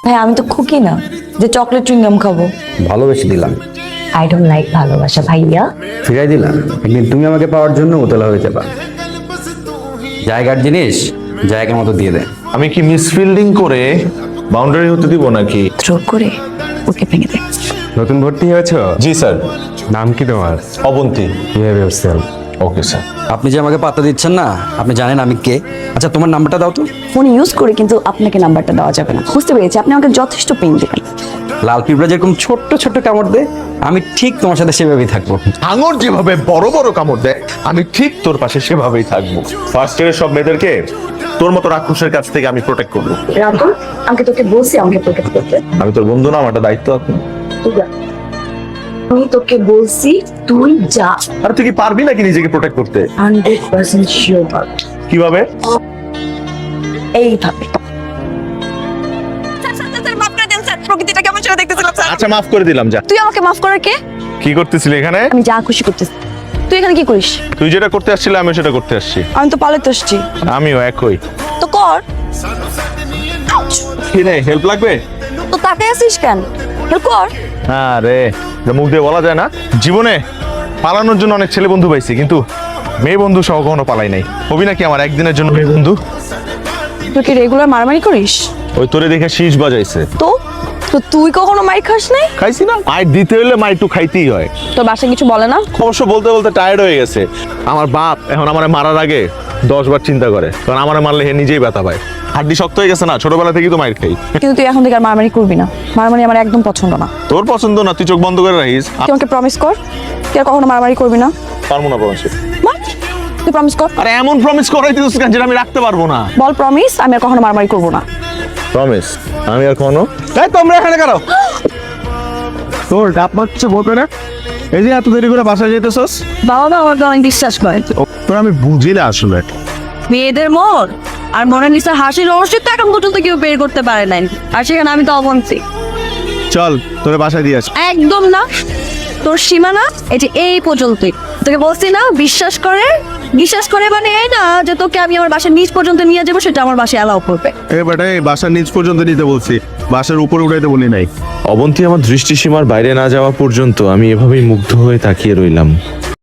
ভাই আমি তো খুকি না যে চকলেট চুইংগাম খাবো। ভালোবেসে দিলাম, আই ডোন্ট লাইক ভালোবাসা ভাইয়া। ফিরাই দিলাম। একদিন তুমি আমাকে পাওয়ার জন্য উতলা হয়ে যাবা। জায়গার জিনিস জায়গার মতো দিয়ে দে। আমি কি মিসফিল্ডিং করে বাউন্ডারি হতে দিব নাকি? থ্রো করে ওকে ভেঙে দে। নতুন ভর্তি হয়েছ? জি স্যার। নাম কি তোমার? Abanti. Behave yourself. Okay sir. আপনি যে আমাকে পাত্তা দিচ্ছেন না, আপনি জানেন আমি কে? আচ্ছা তোমার নাম্বারটা দাও তো। ফোন ইউজ করে কিন্তু আপনাকে নাম্বারটা দেওয়া যাবে না। বুঝতে পেরেছি, আপনি আমাকে যথেষ্ট পেইন দেবেন। লাল পিঁপড়া যেরকম ছোট্ট ছোট্ট কামড় দেয়, আমি ঠিক তোমার সাথে সেভাবেই থাকবো। আঙুর যেভাবে বড় বড় কামড় দেয়, আমি ঠিক তোর পাশে সেভাবেই থাকবো। ফার্স্ট ইয়ারের সব মেয়েদেরকে তোর মতো রাক্ষসের কাছ থেকে আমি প্রোটেক্ট করবো। রাতুল, আমাকে তোকে বলছি আমাকে প্রোটেক্ট করতে। আমি তোর বন্ধু না, আমার একটা দায়িত্ব আছে। আমি তোকে বলছি তুই যা। আর তুই কি পারবি নাকি নিজেকে প্রোটেক্ট করতে? 100% শিওর পারবি। কিভাবে? এইভাবে। প্রকৃতিটা কেমন ছিল দেখতেছিলাম স্যার। আচ্ছা মাফ করে দিলাম, যা। তুই আমাকে মাফ করার কে? কি করতেছিলি এখানে? আমি যা খুশি করতেছি। তুই এখানে কি করিস? তুই যেটা করতে আসছিলি আমি সেটা করতে আসছি। আমি তো পালাতে আসছি। আমিও একই। তো কর। কি রে, হেল্প লাগবে? তো তাকে আসিস কেন? হেল্প কর। আরে মুখ দিয়ে বলা যায় না। জীবনে পালানোর জন্য অনেক ছেলে বন্ধু পাইছি, কিন্তু মেয়ে বন্ধু সহ কখনো পালাই নাই। হবি নাকি আমার একদিনের জন্য মেয়ে বন্ধু? তুই কি রেগুলার মারামারি করিস? ওই তোরে দেখে শীষ বাজাইছে। তো তো তুই কখনো মাইর খাস নাই? খাইছি না। মায়ের দিতে হলে মা একটু খাইতেই হয়। তোর বাসায় কিছু বলে না? অবশ্য বলতে বলতে টায়ার্ড হয়ে গেছে। আমার বাপ এখন আমার মারার আগে 10 বার চিন্তা করে, কারণ আমার মারলে হে নিজেই ব্যথা পায়। হাড্ডি শক্ত হয়ে গেছে না, ছোটবেলা থেকেই তো মাইর খাই। কিন্তু তুই এখন থেকে আর মারামারি করবি না। মারামারি আমার একদম পছন্দ না। তোর পছন্দ না, তুই চোখ বন্ধ করে রাখিস। তুই আমাকে প্রমিস কর তুই আর কখনো মারামারি করবি না। পারবো না প্রমিস। তুই প্রমিস কর। আরে এমন প্রমিস করাই দিস কেন যেটা আমি রাখতে পারবো না? বল প্রমিস, আমি আর কখনো মারামারি করবো না। প্রমিস আমি আর কোনো। এই তোমরা এখানে কেন? তোর ডাব মারছে বলবে না? এই যে এত দেরি করে বাসায় যেতেছস? বাবা মা আমাকে অনেক বিশ্বাস করে। তোর আমি বুঝি না আসলে। মেয়েদের মন আর মনের নিচে হাসির রহস্য তো এখন পর্যন্ত কেউ বের করতে পারে নাই। আর সেখানে আমি তো অবন্তি। চল তোরে বাসায় দিয়ে আসি। একদম না। তোর সীমানা এই যে এই পর্যন্তই। তোকে বলছি না বিশ্বাস করে মানে এই না যে তোকে আমি আমার বাসার নিচ পর্যন্ত নিয়ে যাবো, সেটা আমার বাসায় অ্যালাউ করবে। এ বেটা, এই বাসার নিচ পর্যন্ত নিতে বলছি, বাসার উপরে উঠাইতে বলি নাই। অবন্তী আমার দৃষ্টিসীমার বাইরে না যাওয়া পর্যন্ত আমি এভাবেই মুগ্ধ হয়ে তাকিয়ে রইলাম।